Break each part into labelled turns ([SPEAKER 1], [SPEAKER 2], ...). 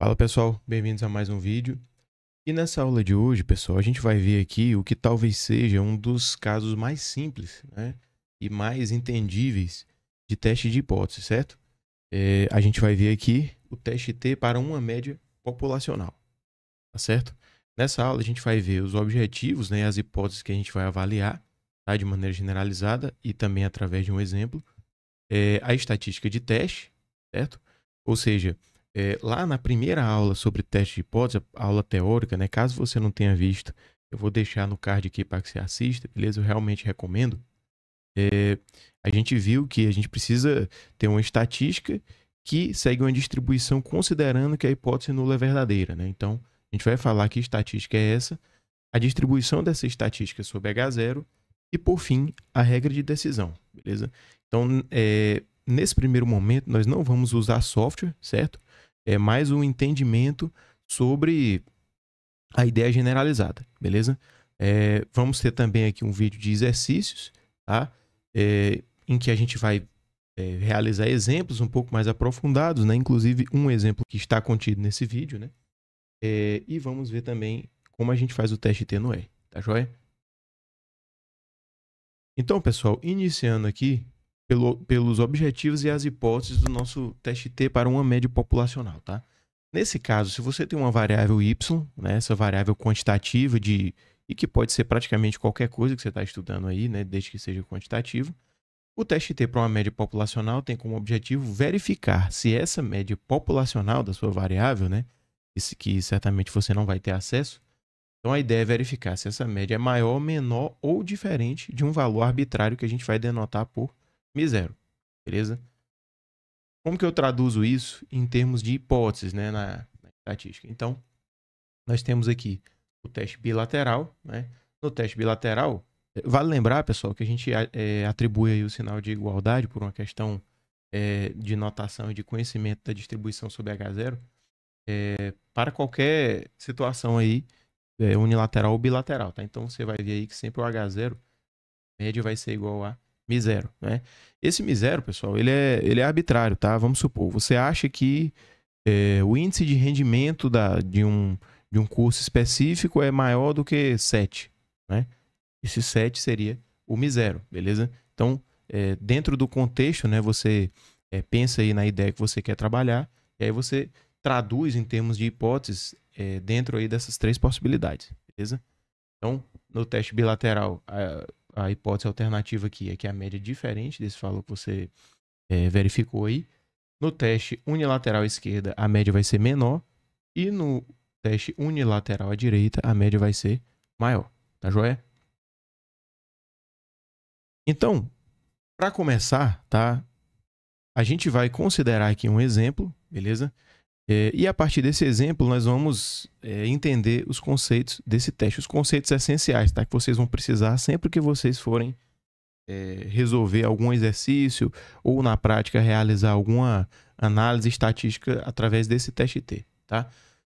[SPEAKER 1] Fala pessoal, bem-vindos a mais um vídeo. E nessa aula de hoje, pessoal, a gente vai ver aqui o que talvez seja um dos casos mais simples, né, e mais entendíveis de teste de hipótese, certo? A gente vai ver aqui o teste T para uma média populacional, tá certo? Nessa aula a gente vai ver os objetivos, né, as hipóteses que a gente vai avaliar, tá, de maneira generalizada e também através de um exemplo. A estatística de teste, certo? Ou seja, lá na primeira aula sobre teste de hipótese, a aula teórica, né? Caso você não tenha visto, eu vou deixar no card aqui para que você assista, beleza? Eu realmente recomendo. A gente viu que a gente precisa ter uma estatística que segue uma distribuição considerando que a hipótese nula é verdadeira, né? Então, a gente vai falar que estatística é essa, a distribuição dessa estatística sobre H0 e, por fim, a regra de decisão, beleza? Então, nesse primeiro momento, nós não vamos usar software, certo? É mais um entendimento sobre a ideia generalizada, beleza? Vamos ter também aqui um vídeo de exercícios, tá? Em que a gente vai realizar exemplos um pouco mais aprofundados, né? Inclusive um exemplo que está contido nesse vídeo, né? E vamos ver também como a gente faz o teste T no R, tá joia? Então, pessoal, iniciando aqui pelos objetivos e as hipóteses do nosso teste T para uma média populacional, tá? Nesse caso, se você tem uma variável y, né, essa variável quantitativa e que pode ser praticamente qualquer coisa que você está estudando aí, né, desde que seja quantitativo, o teste T para uma média populacional tem como objetivo verificar se essa média populacional da sua variável, né, que certamente você não vai ter acesso, então a ideia é verificar se essa média é maior, menor ou diferente de um valor arbitrário que a gente vai denotar por μ0, beleza? Como que eu traduzo isso em termos de hipóteses, né, na estatística? Então, nós temos aqui o teste bilateral, né? No teste bilateral, vale lembrar, pessoal, que a gente atribui aí o sinal de igualdade por uma questão de notação e de conhecimento da distribuição sobre H0 para qualquer situação aí unilateral ou bilateral, tá? Então você vai ver aí que sempre o H0 média vai ser igual a μ0, né? Esse μ0, pessoal, ele é arbitrário, tá? Vamos supor, você acha que o índice de rendimento de um curso específico é maior do que 7, né? Esse 7 seria o μ0, beleza? Então, dentro do contexto, né, você pensa aí na ideia que você quer trabalhar, e aí você traduz em termos de hipóteses dentro aí dessas três possibilidades, beleza? Então, no teste bilateral, a hipótese alternativa aqui é que a média é diferente desse valor que você verificou aí. No teste unilateral à esquerda, a média vai ser menor. E no teste unilateral à direita, a média vai ser maior. Tá joia? Então, para começar, tá? A gente vai considerar aqui um exemplo, beleza? E a partir desse exemplo, nós vamos entender os conceitos desse teste, os conceitos essenciais, tá? Que vocês vão precisar sempre que vocês forem resolver algum exercício ou, na prática, realizar alguma análise estatística através desse teste T, tá?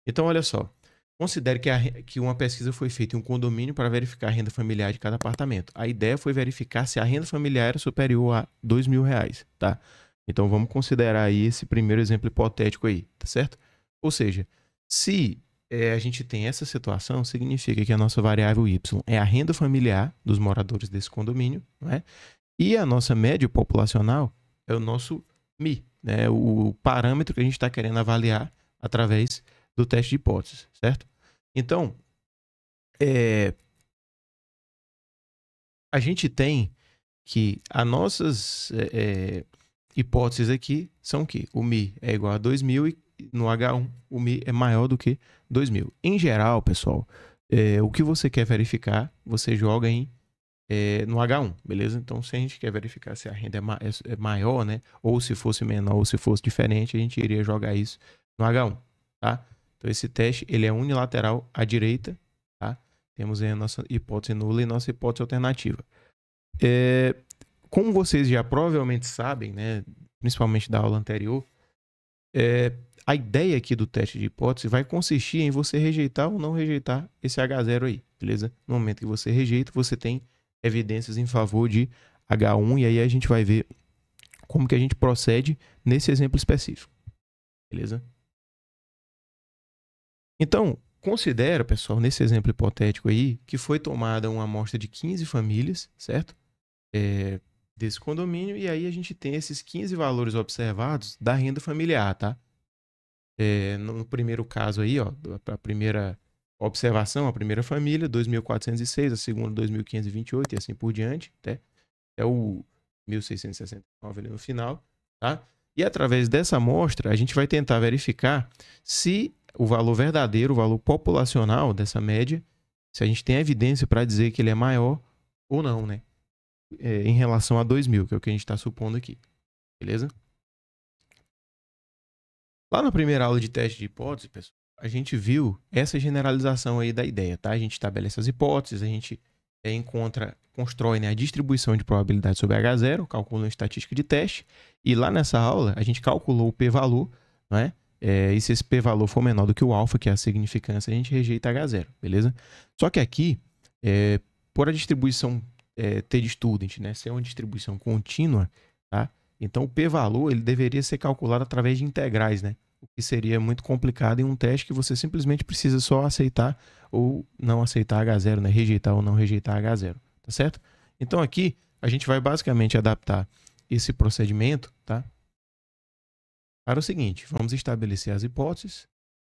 [SPEAKER 1] Então, olha só. Considere que uma pesquisa foi feita em um condomínio para verificar a renda familiar de cada apartamento. A ideia foi verificar se a renda familiar era superior a R$ 2.000, tá? Então, vamos considerar aí esse primeiro exemplo hipotético aí, tá certo? Ou seja, se a gente tem essa situação, significa que a nossa variável y é a renda familiar dos moradores desse condomínio, não é? E a nossa média populacional é o nosso MI, né? O parâmetro que a gente está querendo avaliar através do teste de hipóteses, certo? Então, a gente tem que as nossas hipóteses aqui são que o MI é igual a 2.000 e no H1 o MI é maior do que 2.000. Em geral, pessoal, o que você quer verificar, você joga no H1, beleza? Então, se a gente quer verificar se a renda é maior, né? Ou se fosse menor ou se fosse diferente, a gente iria jogar isso no H1, tá? Então, esse teste, ele é unilateral à direita, tá? Temos aí a nossa hipótese nula e nossa hipótese alternativa. Como vocês já provavelmente sabem, né? Principalmente da aula anterior, a ideia aqui do teste de hipótese vai consistir em você rejeitar ou não rejeitar esse H0 aí, beleza? No momento que você rejeita, você tem evidências em favor de H1 e aí a gente vai ver como que a gente procede nesse exemplo específico, beleza? Então, considera, pessoal, nesse exemplo hipotético aí, que foi tomada uma amostra de 15 famílias, certo? Desse condomínio, e aí a gente tem esses 15 valores observados da renda familiar, tá? No primeiro caso aí, ó, a primeira observação, a primeira família, 2.406, a segunda, 2.528 e assim por diante, até o 1.669 ali no final, tá? E através dessa amostra, a gente vai tentar verificar se o valor verdadeiro, o valor populacional dessa média, se a gente tem evidência para dizer que ele é maior ou não, né? Em relação a 2.000, que é o que a gente está supondo aqui. Beleza? Lá na primeira aula de teste de hipótese, pessoal, a gente viu essa generalização aí da ideia, tá? A gente estabelece as hipóteses, a gente constrói, né, a distribuição de probabilidade sobre H0, calcula uma estatística de teste, e lá nessa aula a gente calculou o p-valor, né? E se esse p-valor for menor do que o alfa, que é a significância, a gente rejeita H0, beleza? Só que aqui, por a distribuição t de student, né, ser uma distribuição contínua, tá? Então, o p-valor ele deveria ser calculado através de integrais, né? O que seria muito complicado em um teste que você simplesmente precisa só aceitar ou não aceitar H0, né? Rejeitar ou não rejeitar H0, tá certo? Então, aqui, a gente vai basicamente adaptar esse procedimento, tá? Para o seguinte, vamos estabelecer as hipóteses,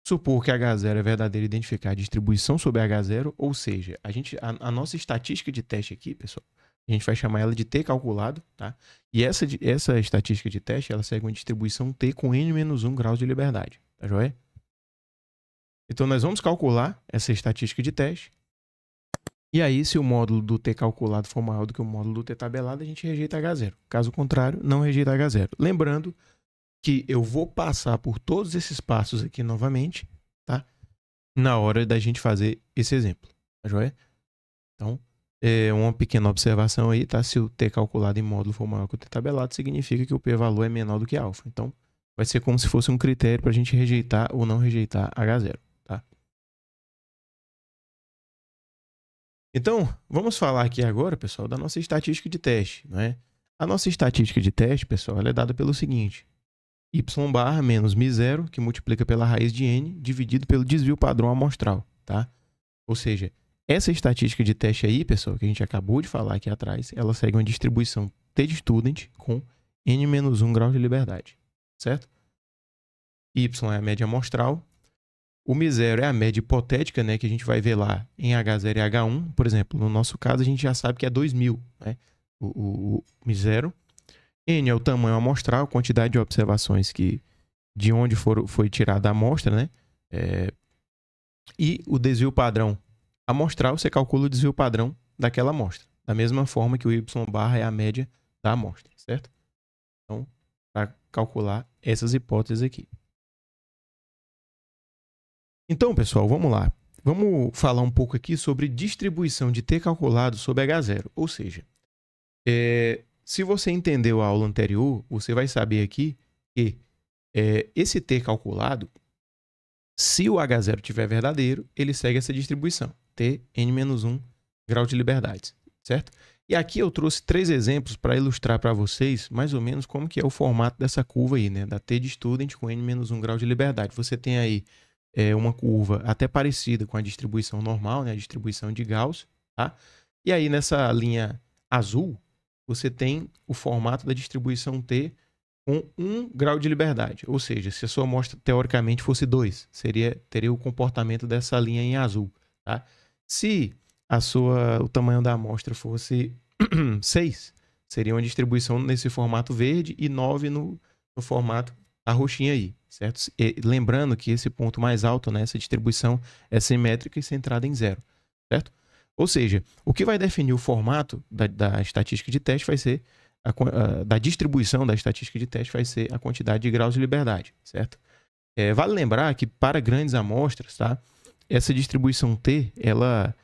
[SPEAKER 1] supor que H0 é verdadeiro e identificar a distribuição sobre H0, ou seja, a nossa estatística de teste aqui, pessoal, a gente vai chamar ela de T calculado, tá? E essa estatística de teste, ela segue uma distribuição T com N-1 graus de liberdade, tá joia? Então, nós vamos calcular essa estatística de teste. E aí, se o módulo do T calculado for maior do que o módulo do T tabelado, a gente rejeita H0. Caso contrário, não rejeita H0. Lembrando que eu vou passar por todos esses passos aqui novamente, tá? Na hora da gente fazer esse exemplo, tá joia? Então, uma pequena observação aí, tá? Se o T calculado em módulo for maior que o T tabelado, significa que o p-valor é menor do que alfa. Então, vai ser como se fosse um critério para a gente rejeitar ou não rejeitar H0, tá? Então, vamos falar aqui agora, pessoal, da nossa estatística de teste, não é? A nossa estatística de teste, pessoal, ela é dada pelo seguinte: y barra menos μ0, que multiplica pela raiz de n, dividido pelo desvio padrão amostral, tá? Ou seja, essa estatística de teste aí, pessoal, que a gente acabou de falar aqui atrás, ela segue uma distribuição T de student com N-1 grau de liberdade, certo? Y é a média amostral. O μ0 é a média hipotética, né, que a gente vai ver lá em H0 e H1. Por exemplo, no nosso caso, a gente já sabe que é 2.000, né? O μ0. N é o tamanho amostral, a quantidade de observações de onde foi tirada a amostra, né? E o desvio padrão amostral, você calcula o desvio padrão daquela amostra. Da mesma forma que o y barra é a média da amostra, certo? Então, para calcular essas hipóteses aqui. Então, pessoal, vamos lá. Vamos falar um pouco aqui sobre distribuição de T calculado sobre H0. Ou seja, se você entendeu a aula anterior, você vai saber aqui que esse T calculado, se o H0 tiver verdadeiro, ele segue essa distribuição. T, N-1 grau de liberdade, certo? E aqui eu trouxe 3 exemplos para ilustrar para vocês mais ou menos como que é o formato dessa curva aí, né? Da T de student com N-1 grau de liberdade. Você tem aí uma curva até parecida com a distribuição normal, né? A distribuição de Gauss, tá? E aí nessa linha azul, você tem o formato da distribuição T com 1 grau de liberdade. Ou seja, se a sua amostra teoricamente fosse 2, teria o comportamento dessa linha em azul, tá? Se o tamanho da amostra fosse 6, seria uma distribuição nesse formato verde e 9 no formato a roxinha aí, certo? E lembrando que esse ponto mais alto, né, essa distribuição é simétrica e centrada em 0, certo? Ou seja, o que vai definir o formato da estatística de teste vai ser da distribuição da estatística de teste vai ser a quantidade de graus de liberdade, certo? Vale lembrar que para grandes amostras, tá, essa distribuição T, ela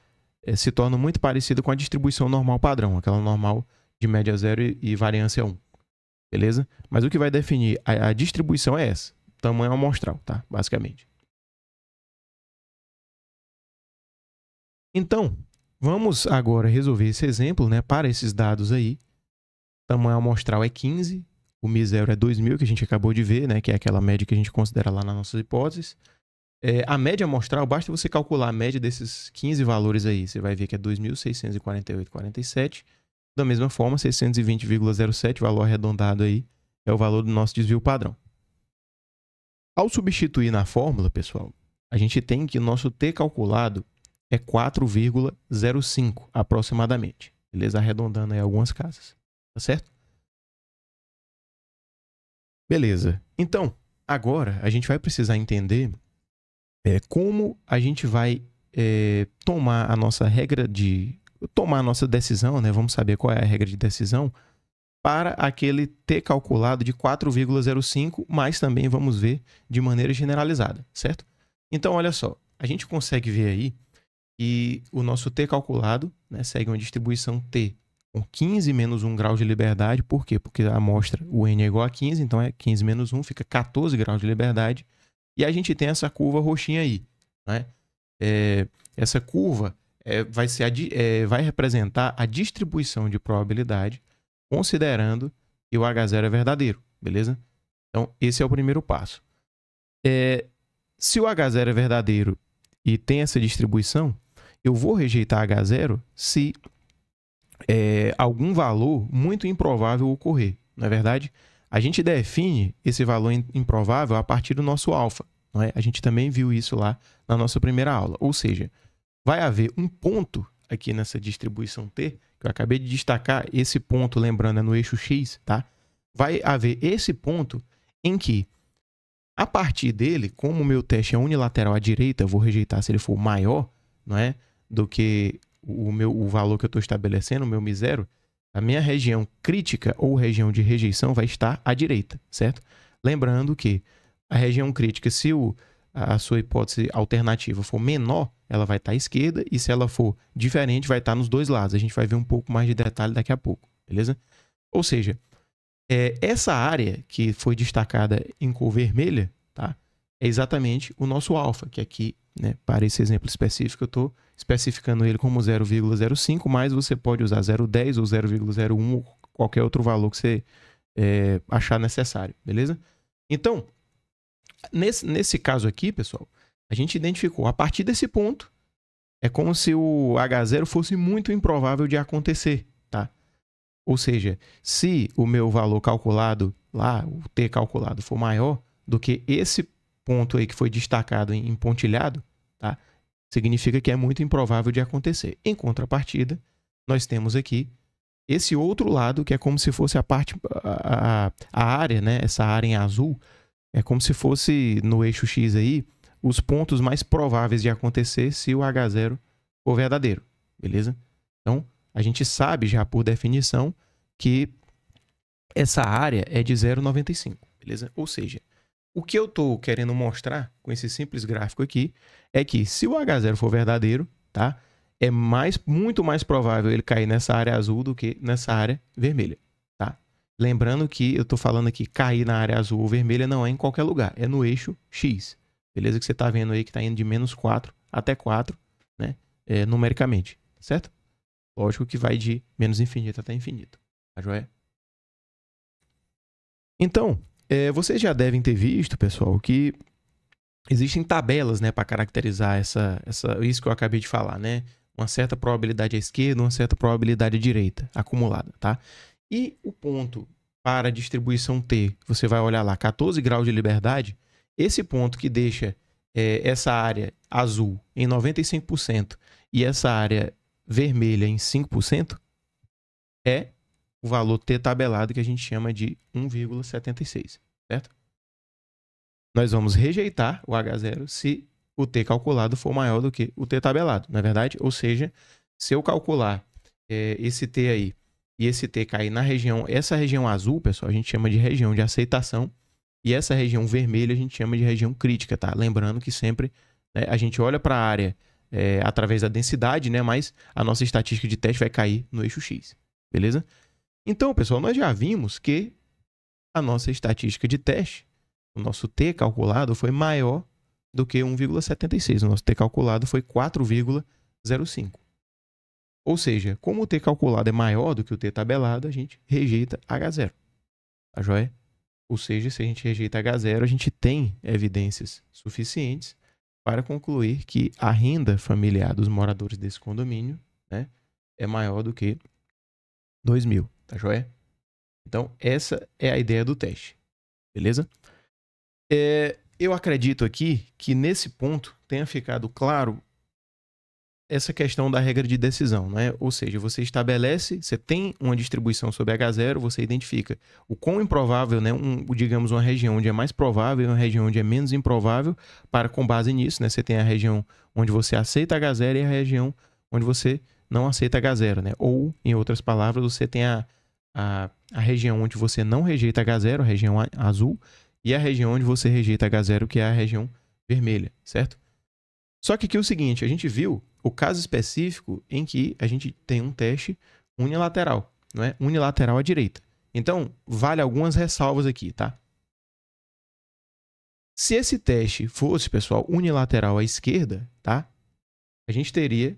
[SPEAKER 1] se torna muito parecida com a distribuição normal padrão, aquela normal de média 0 e variância 1, beleza? Mas o que vai definir a distribuição é essa, tamanho amostral, tá? Basicamente. Então, vamos agora resolver esse exemplo, né? Para esses dados aí, tamanho amostral é 15, o μ0 é 2.000, que a gente acabou de ver, né? Que é aquela média que a gente considera lá nas nossas hipóteses. A média amostral, basta você calcular a média desses 15 valores aí. Você vai ver que é 2.648,47. Da mesma forma, 620,07, valor arredondado aí, é o valor do nosso desvio padrão. Ao substituir na fórmula, pessoal, a gente tem que o nosso T calculado é 4,05 aproximadamente. Beleza? Arredondando aí algumas casas. Tá certo? Beleza. Então, agora a gente vai precisar entender como a gente vai tomar a nossa tomar a nossa decisão, né? Vamos saber qual é a regra de decisão para aquele T calculado de 4,05, mas também vamos ver de maneira generalizada, certo? Então, olha só, a gente consegue ver aí que o nosso T calculado, né, segue uma distribuição T com 15 menos 1 grau de liberdade. Por quê? Porque a amostra, o N é igual a 15, então é 15 menos 1, fica 14 graus de liberdade. E a gente tem essa curva roxinha aí, né? Essa curva vai representar a distribuição de probabilidade, considerando que o H0 é verdadeiro, beleza? Então, esse é o primeiro passo. Se o H0 é verdadeiro e tem essa distribuição, eu vou rejeitar H0 se algum valor muito improvável ocorrer, não é verdade? A gente define esse valor improvável a partir do nosso alfa, não é? A gente também viu isso lá na nossa primeira aula. Ou seja, vai haver um ponto aqui nessa distribuição T, que eu acabei de destacar, esse ponto, lembrando, é no eixo X, tá? Vai haver esse ponto em que, a partir dele, como o meu teste é unilateral à direita, eu vou rejeitar se ele for maior, não é, do que o valor que eu estou estabelecendo, o meu μ0, a minha região crítica ou região de rejeição vai estar à direita, certo? Lembrando que a região crítica, se a sua hipótese alternativa for menor, ela vai estar à esquerda, e se ela for diferente, vai estar nos dois lados. A gente vai ver um pouco mais de detalhe daqui a pouco, beleza? Ou seja, essa área que foi destacada em cor vermelha, tá? É exatamente o nosso alfa, que aqui, né, para esse exemplo específico, eu estou especificando ele como 0,05, mas você pode usar 0,10 ou 0,01 ou qualquer outro valor que você achar necessário, beleza? Então, nesse caso aqui, pessoal, a gente identificou, a partir desse ponto, é como se o H0 fosse muito improvável de acontecer, tá? Ou seja, se o meu valor calculado lá, o T calculado, for maior do que esse ponto aí que foi destacado em pontilhado, tá? Significa que é muito improvável de acontecer. Em contrapartida, nós temos aqui esse outro lado, que é como se fosse a área, né? Essa área em azul, é como se fosse no eixo X aí, os pontos mais prováveis de acontecer se o H0 for verdadeiro, beleza? Então, a gente sabe já por definição que essa área é de 0,95, beleza? Ou seja, o que eu estou querendo mostrar com esse simples gráfico aqui é que se o H0 for verdadeiro, tá? É muito mais provável ele cair nessa área azul do que nessa área vermelha, tá? Lembrando que eu estou falando aqui, cair na área azul ou vermelha não é em qualquer lugar, é no eixo X, beleza? Que você está vendo aí que está indo de menos 4 até 4, né? Numericamente, certo? Lógico que vai de menos infinito até infinito, tá joia? Então, vocês já devem ter visto, pessoal, que existem tabelas, né, para caracterizar isso que eu acabei de falar, né? Uma certa probabilidade à esquerda, uma certa probabilidade à direita acumulada, tá? E o ponto para a distribuição T, você vai olhar lá, 14 graus de liberdade, esse ponto que deixa essa área azul em 95% e essa área vermelha em 5% é o valor T tabelado que a gente chama de 1,76, certo? Nós vamos rejeitar o H0 se o T calculado for maior do que o T tabelado, não é verdade? Ou seja, se eu calcular esse T aí e esse T cair na região, essa região azul, pessoal, a gente chama de região de aceitação, e essa região vermelha a gente chama de região crítica, tá? Lembrando que sempre a gente olha para a área através da densidade, né? Mas a nossa estatística de teste vai cair no eixo X, beleza? Então, pessoal, nós já vimos que a nossa estatística de teste, o nosso T calculado foi maior do que 1,76. O nosso T calculado foi 4,05. Ou seja, como o T calculado é maior do que o T tabelado, a gente rejeita H0. Tá joia? Ou seja, se a gente rejeita H0, a gente tem evidências suficientes para concluir que a renda familiar dos moradores desse condomínio, né, é maior do que 2.000, tá joia? Então, essa é a ideia do teste, beleza? Eu acredito aqui que nesse ponto tenha ficado claro essa questão da regra de decisão, né? Ou seja, você estabelece, você tem uma distribuição sobre H0, você identifica o quão improvável, né? Digamos, uma região onde é mais provável e uma região onde é menos improvável, para com base nisso, né? Você tem a região onde você aceita H0 e a região onde você não aceita H0, né? Ou, em outras palavras, você tem a região onde você não rejeita H0, a região azul, e a região onde você rejeita H0, que é a região vermelha, certo? Só que aqui é o seguinte, a gente viu o caso específico em que a gente tem um teste unilateral, não é? Unilateral à direita. Então, vale algumas ressalvas aqui, tá? Se esse teste fosse, pessoal, unilateral à esquerda, tá? A gente teria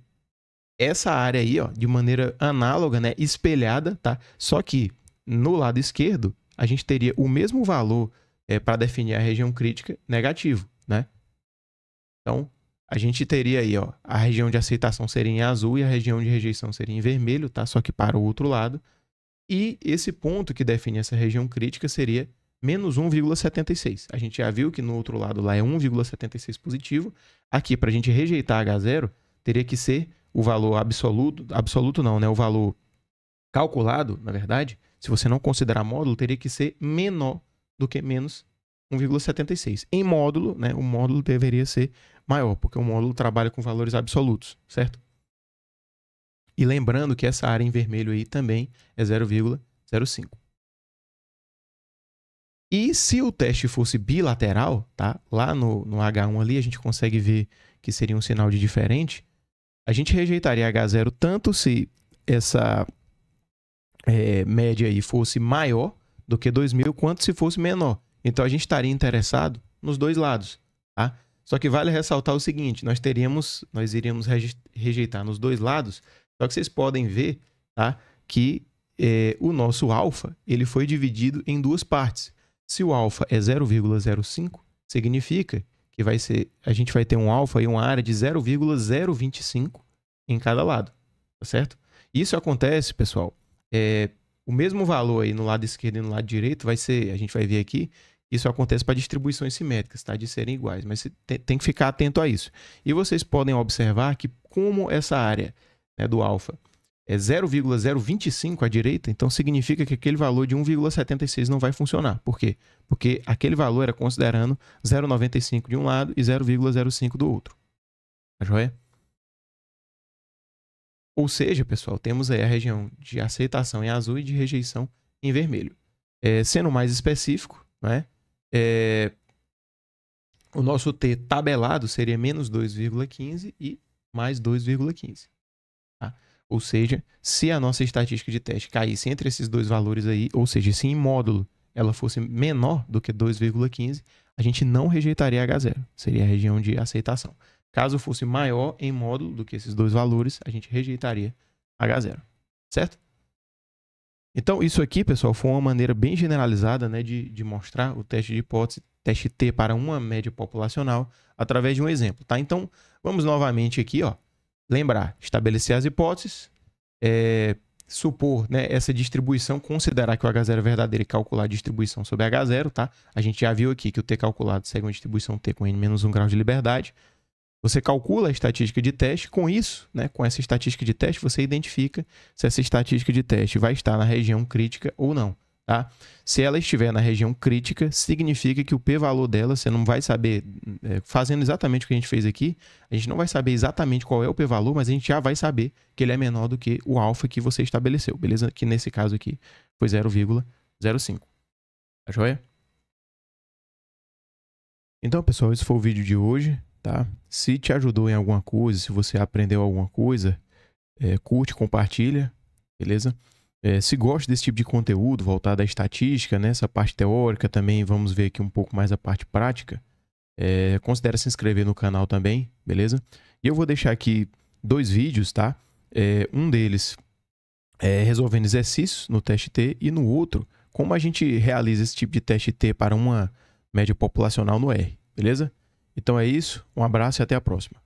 [SPEAKER 1] essa área aí, ó, de maneira análoga, né, espelhada, tá? Só que no lado esquerdo, a gente teria o mesmo valor para definir a região crítica negativo, né? Então, a gente teria aí, ó, a região de aceitação seria em azul e a região de rejeição seria em vermelho, tá? Só que para o outro lado. E esse ponto que define essa região crítica seria menos 1,76. A gente já viu que no outro lado lá é 1,76 positivo. Aqui, para a gente rejeitar H0, teria que ser o valor absoluto não, né? O valor calculado, na verdade, se você não considerar módulo, teria que ser menor do que menos 1,76. Em módulo, né, o módulo deveria ser maior, porque o módulo trabalha com valores absolutos, certo? E lembrando que essa área em vermelho aí também é 0,05. E se o teste fosse bilateral, tá? Lá no H1 ali a gente consegue ver que seria um sinal de diferente. A gente rejeitaria H0 tanto se essa média aí fosse maior do que 2.000, quanto se fosse menor. Então, a gente estaria interessado nos dois lados, tá? Só que vale ressaltar o seguinte, nós iríamos rejeitar nos dois lados, só que vocês podem ver, tá, que o nosso alfa ele foi dividido em duas partes. Se o alfa é 0,05, significa que a gente vai ter um alfa e uma área de 0,025 em cada lado, tá certo? Isso acontece, pessoal, o mesmo valor aí no lado esquerdo e no lado direito vai ser, a gente vai ver aqui, isso acontece para distribuições simétricas, tá? De serem iguais, mas você tem que ficar atento a isso. E vocês podem observar que como essa área, né, do alfa é 0,025 à direita, então significa que aquele valor de 1,76 não vai funcionar. Por quê? Porque aquele valor era considerando 0,95 de um lado e 0,05 do outro. Tá joia? Ou seja, pessoal, temos aí a região de aceitação em azul e de rejeição em vermelho. Sendo mais específico, né, o nosso T tabelado seria menos 2,15 e mais 2,15. Tá? Ou seja, se a nossa estatística de teste caísse entre esses dois valores aí, ou seja, se em módulo ela fosse menor do que 2,15, a gente não rejeitaria H0, seria a região de aceitação. Caso fosse maior em módulo do que esses dois valores, a gente rejeitaria H0, certo? Então, isso aqui, pessoal, foi uma maneira bem generalizada, né, de mostrar o teste de hipótese, teste T para uma média populacional, através de um exemplo, tá? Então, vamos novamente aqui, ó, lembrar, estabelecer as hipóteses, supor, né, essa distribuição, considerar que o H0 é verdadeiro e calcular a distribuição sobre H0, tá? A gente já viu aqui que o T calculado segue uma distribuição T com N-1 grau de liberdade. Você calcula a estatística de teste, com isso, né, com essa estatística de teste, você identifica se essa estatística de teste vai estar na região crítica ou não. Tá? Se ela estiver na região crítica, significa que o p-valor dela, você não vai saber, fazendo exatamente o que a gente fez aqui, a gente não vai saber exatamente qual é o p-valor, mas a gente já vai saber que ele é menor do que o alfa que você estabeleceu, beleza? Que nesse caso aqui foi 0,05. Tá joia? Então, pessoal, esse foi o vídeo de hoje. Tá? Se te ajudou em alguma coisa, se você aprendeu alguma coisa, curte, compartilha, beleza? Se gosta desse tipo de conteúdo voltado à estatística, né, essa parte teórica também, vamos ver aqui um pouco mais a parte prática, considere se inscrever no canal também, beleza? E eu vou deixar aqui 2 vídeos, tá? Um deles resolvendo exercícios no teste T e no outro, como a gente realiza esse tipo de teste T para uma média populacional no R, beleza? Então é isso, um abraço e até a próxima.